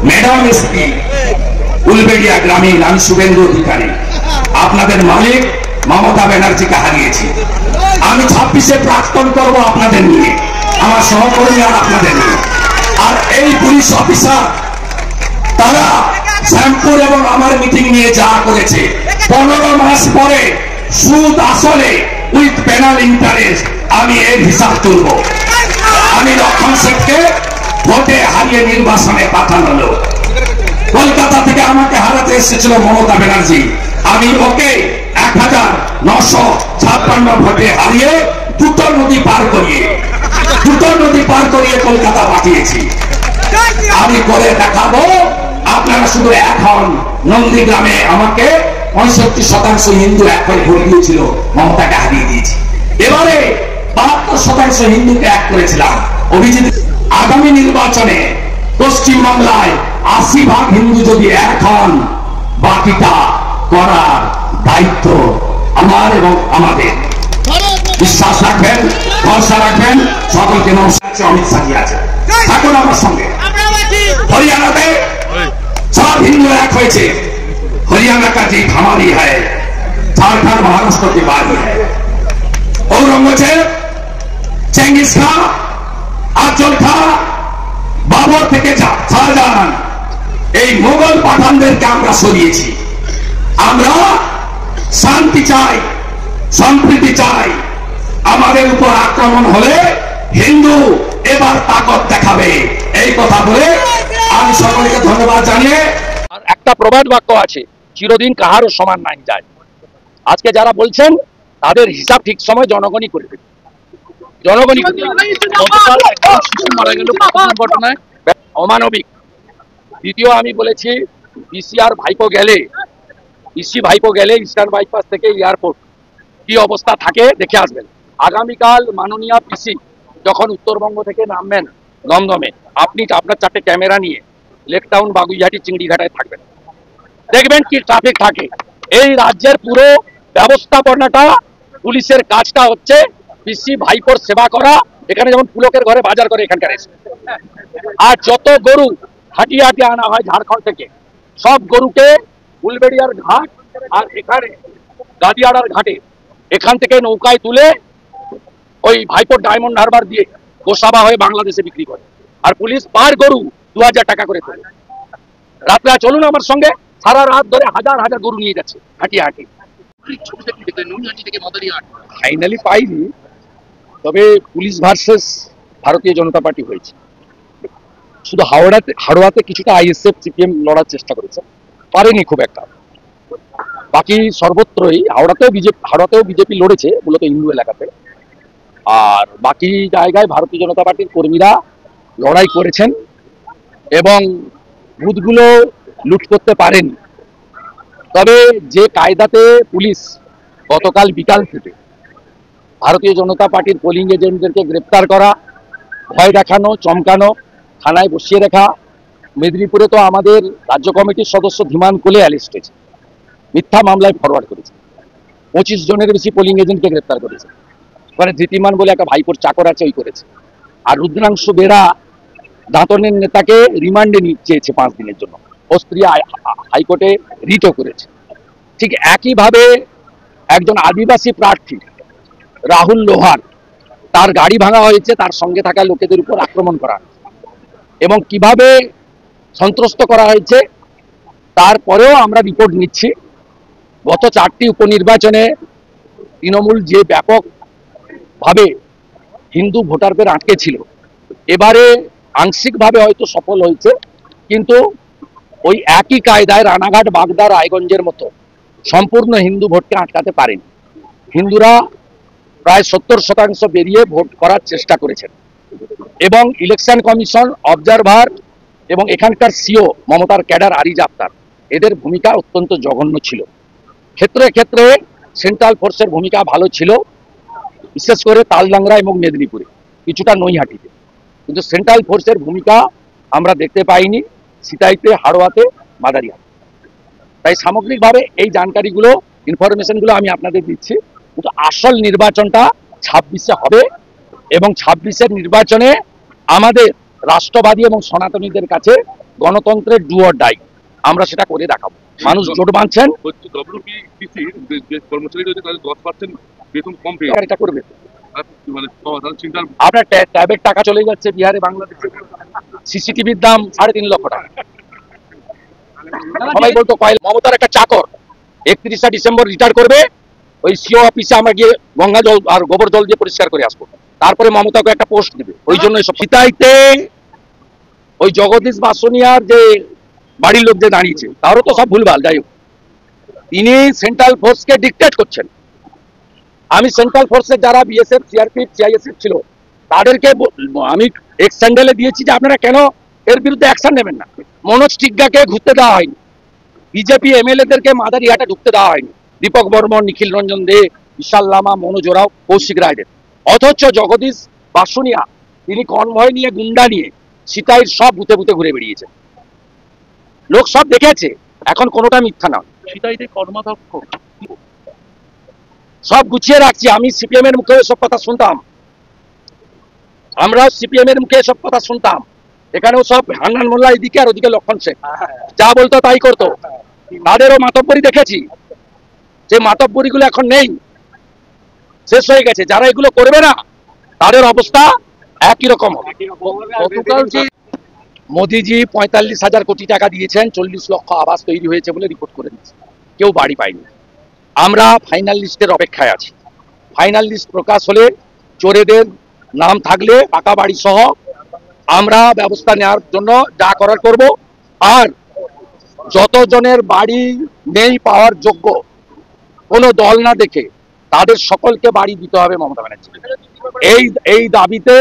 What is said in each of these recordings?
Madam SP Uluberia গ্রামীণ, আমি শুভেন্দু অধিকারী, আপনাদের মালিক মমতা ব্যানার্জিকে হারিয়েছি। আমি 26-এ প্রাক্তন করব আপনাদের নিয়ে, আমার সহকর্মী আর আপনাদের নিয়ে। আর এই পুলিশ অফিসার তারা শ্যামপুর এবং আমার মিটিং নিয়ে যা করেছে, 15 মাস পরে সুদ আসলে উইথ পেনাল ইন্টারেস্ট আমি এর হিসাব তুলব। আমি লক্ষণ শেখকে ভোটে হারিয়ে নির্বাচনে পাঠানো লোক। কলকাতা থেকে আমাকে হারাতে এসেছিল মমতা ব্যানার্জি, আমি ওকে 1956 ভোটে হারিয়ে দুটো নদী পার করিয়ে কলকাতা পাঠিয়েছি। আমি করে দেখাবো। আপনারা শুধু এখন নন্দীগ্রামে আমাকে 65% হিন্দু এক করে ভোট দিয়েছিল, মমতাকে হারিয়ে দিয়েছি। এবারে 72% হিন্দুকে এক করেছিলাম। অভিজিৎ, আগামী নির্বাচনে পশ্চিমবাংলায় 80% হিন্দু যদি এক হন, বাকিটা করার দায়িত্ব আমার এবং আমাদের। বিশ্বাস রাখবেন, ভরসা রাখবেন। সকলকে নমস্কার। অমিত শাহ আছে, থাকুন আমার সঙ্গে। হরিয়ানাতে সব হিন্দু এক হয়েছে। हरियाणा का जीत हमारी है, झारखंड महाराष्ट्र की बारी है। औरंगजेब, चेंगिस खां, अफजल खां, बाबर থেকে শাহজাহান, এই মোগল পাঠানদেরকে আমরা সরিয়েছি। আমরা শান্তি চাই, সম্প্রীতি চাই। আমাদের উপর আক্রমণ হলে হিন্দু এবার তাকত দেখাবে, এই কথা বলে আমি সকলকে ধন্যবাদ জানিয়ে। আর একটা প্রবাদ বাক্য আছে, চিরদিন কাহারও সমান নাই যায়। আজকে যারা বলছেন তাদের হিসাব ঠিক সময় জনগণই করে দেবে। জনগণই মারা গেল ঘটনায়, অমানবিক। দ্বিতীয় আমি বলেছি, পিসি ভাইপো গেলে ইস্টার্ন বাইপাস থেকে এয়ারপোর্ট কি অবস্থা থাকে দেখে আসবেন। আগামীকাল মাননীয় পিসি যখন উত্তরবঙ্গ থেকে নামবেন দমদমে, আপনি আপনার 4টে ক্যামেরা নিয়ে লেকটাউন, বাগুইহাটি, চিংড়িঘাটায় থাকবেন, দেখবেন কি ট্রাফিক থাকে। এই রাজ্যের পুরো ব্যবস্থাপনাটা, পুলিশের কাজটা হচ্ছে পিসি ভাইপোর সেবা করা। এখানে যেমন পুলকের ঘরে বাজার করে এখানকার এসে, আর যত গরু হাঁটিয়ে হাঁটিয়ে আনা হয় ঝাড়খণ্ড থেকে, সব গরুকে উলবেড়িয়ার ঘাট আর এখানে গাদিয়াড়ার ঘাটে এখান থেকে নৌকায় তুলে ওই ভাইপোর ডায়মন্ড হারবার দিয়ে গোসাবা হয়ে বাংলাদেশে বিক্রি করে। আর পুলিশ পার গরু 2000 টাকা করে তোলে। রাত্রে চলুন আমার সঙ্গে, সারা রাত ধরে হাজার হাজার গরু নিয়ে যাচ্ছে হাঁটিয়ে হাঁটিয়ে। ফাইনালি পাইনি, তবে পুলিশ ভার্সেস ভারতীয় জনতা পার্টি হয়েছে। শুধু হাওড়াতে কিছুটা আইএসএফ সিপিএম লড়ার চেষ্টা করেছে, পারেনি খুব একটা। বাকি সর্বত্রই, হাওড়াতেও বিজেপি লড়েছে মূলত হিন্দু এলাকাতে, আর বাকি জায়গায় ভারতীয় জনতা পার্টির কর্মীরা লড়াই করেছেন এবং বুথগুলো লুট করতে পারেনি। তবে যে কায়দাতে পুলিশ গতকাল বিকাল থেকে ভারতীয় জনতা পার্টির পোলিং এজেন্টদেরকে গ্রেপ্তার করা, ভয় দেখানো, চমকানো, থানায় বসিয়ে রাখা। মেদিনীপুরে তো আমাদের রাজ্য কমিটির সদস্য ধীমান কোলে অ্যারেস্ট হয়েছে, মিথ্যা মামলায় ফরওয়ার্ড করেছে। 25 জনের বেশি পোলিং এজেন্টকে গ্রেপ্তার করেছে। ওখানে ধৃতিমান বলে একটা ভাইপোর চাকর আছে, ওই করেছে। আর রুদ্রাংশু বেরা দাঁতনের নেতাকে রিমান্ডে চেয়েছে 5 দিনের জন্য, ও স্ত্রী হাইকোর্টে রিটও করেছে। ঠিক একইভাবে একজন আদিবাসী প্রার্থী রাহুল লোহার, তার গাড়ি ভাঙা হয়েছে, তার সঙ্গে থাকা লোকেদের উপর আক্রমণ করা হয়েছে এবং কিভাবে সন্ত্রস্ত করা হয়েছে তারপরেও আমরা রিপোর্ট নিচ্ছি। গত 4টি উপনির্বাচনে তৃণমূল যে ব্যাপকভাবে হিন্দু ভোটারদের আটকে ছিল, এবারে আংশিকভাবে হয়তো সফল হয়েছে, কিন্তু ওই একই কায়দায় রানাঘাট, বাগদা, রায়গঞ্জের মতো সম্পূর্ণ হিন্দু ভোটকে আটকাতে পারেনি। হিন্দুরা প্রায় 70% বেরিয়ে ভোট করার চেষ্টা করেছেন এবং ইলেকশন কমিশন, অবজারভার এবং এখানকার সিও মমতার ক্যাডার আরিজ আফতার, এদের ভূমিকা অত্যন্ত জঘন্য ছিল। ক্ষেত্রে ক্ষেত্রে সেন্ট্রাল ফোর্সের ভূমিকা ভালো ছিল, বিশেষ করে তালডাংরা এবং মেদিনীপুরে, কিছুটা নৈহাটিতে। কিন্তু সেন্ট্রাল ফোর্সের ভূমিকা আমরা দেখতে পাইনি সিতাইতে, হাড়োয়াতে, মাদারিহাট। তাই সামগ্রিকভাবে এই জানকারিগুলো, ইনফরমেশনগুলো আমি আপনাদের দিচ্ছি। কিন্তু আসল নির্বাচনটা 26-এ হবে এবং 26-এর নির্বাচনে আমাদের রাষ্ট্রবাদী এবং সনাতনীদের কাছে গণতন্ত্রের ডু অর ডাই, আমরা সেটা করে দেখাবো। মানুষ জোট বাঁধছেন, ডব্লিউপিসির যে কর্মচারী রয়েছে তাদের 10% বেতন কম পেয়ে এটা করবে। মানে তাদের চিন্তার আপনার ট্যাবের টাকা চলে যাচ্ছে বিহারে, বাংলাদেশে। সিসিটিভির দাম 3.5 লক্ষ টাকা। সবাই বলতো মমতার একটা চাকর 31 ডিসেম্বর রিটায়ার করবে, ওই সিও অফিসে আমরা গিয়ে গঙ্গা জল আর গোবর জল দিয়ে পরিষ্কার করে আসবো, তারপরে মমতাকে একটা পোস্ট দিবে। ওই জন্য সব সীতাইতে ওই জগদীশ বাসনিয়ার যে বাড়ির লোক যে দাঁড়িয়েছে তারও তো সব ভুলভাল। যাই হোক, তিনি সেন্ট্রাল ফোর্সকে ডিকটেট করছেন। আমি সেন্ট্রাল ফোর্সের যারা বিএসএফ, সিআরপিএফ, সিআইএসএফ ছিল তাদেরকে আমি এক্স স্যান্ডেলে দিয়েছি যে আপনারা কেন এর বিরুদ্ধে অ্যাকশন নেবেন না। মনোজ টিগ্গাকে ঘুরতে দেওয়া হয়নি, বিজেপি এমএলএদেরকে মাদারিহাটে ঢুকতে দেওয়া হয়নি, দীপক বর্মন, নিখিল রঞ্জন দে, বিশাল লামা, মনোজ ওরাও, কৌশিক রায়দের। অথচ জগদীশ বাসুনিয়া তিনি কনভয় নিয়ে, গুন্ডা নিয়ে সীতাইর সব বুথে বুথে ঘুরে বেরিয়েছেন, লোক সব দেখেছে। এখন কোনোটা মিথ্যা নয়। সীতাইতে কর্মাধ্যক্ষ সব গুছিয়ে রাখছি। আমি সিপিএম এর মুখে সব কথা শুনতাম, আমরাও সিপিএম এর মুখে সব কথা শুনতাম। এখানেও সব হান্নান মোল্লা এদিকে আর ওদিকে লক্ষণ শেখ যা বলতো তাই করতো। তাদেরও মাতব্বরি দেখেছি, যে মাতব্বরি গুলো এখন নেই, শেষ হয়ে গেছে। যারা এগুলো করবে না তাদের অবস্থা একই রকম হবে। গতকাল যে মোদিজি 45,000 কোটি টাকা দিয়েছেন, 40 লক্ষ আবাস তৈরি হয়েছে বলে রিপোর্ট করে দিয়েছে, কেউ বাড়ি পায়নি। আমরা ফাইনাল লিস্টের অপেক্ষায় আছি। ফাইনাল লিস্ট প্রকাশ হলে চোরেদের নাম থাকলে পাকা বাড়ি সহ আমরা ব্যবস্থা নেওয়ার জন্য যা করার করব। আর যতজনের বাড়ি নেই পাওয়ার যোগ্য, কোনো দল না দেখে তাদের সকলকে বাড়ি দিতে হবে মমতা ব্যানার্জি। এই দাবিতে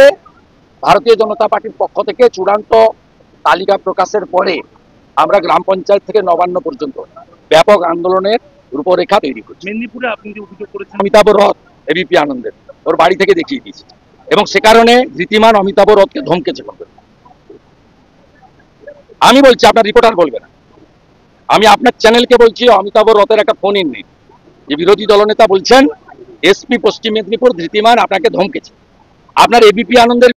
ভারতীয় জনতা পার্টির পক্ষ থেকে চূড়ান্ত তালিকা প্রকাশের পরে আমরা গ্রাম পঞ্চায়েত থেকে নবান্ন পর্যন্ত ব্যাপক আন্দোলনের রূপরেখা তৈরি করছি। মেদিনীপুরে আপনি যে অভিযোগ করেছেন অমিতাভ রথ এবিপি আনন্দের ওর বাড়ি থেকে দেখিয়ে দিয়েছে, এবং সে কারণে ধৃতিমান অমিতাভ রথকে ধমকেছে। আমি বলছি, আপনার রিপোর্টার বলবে না, আমি আপনার চ্যানেলকে বলছি, অমিতাভ রথের একটা ফোন ইন নেই যে বিরোধী দলনেতা বলছেন এসপি পশ্চিম মেদিনীপুর ধৃতিমান আপনাকে ধমকেছে। আপনার এবিপি আনন্দের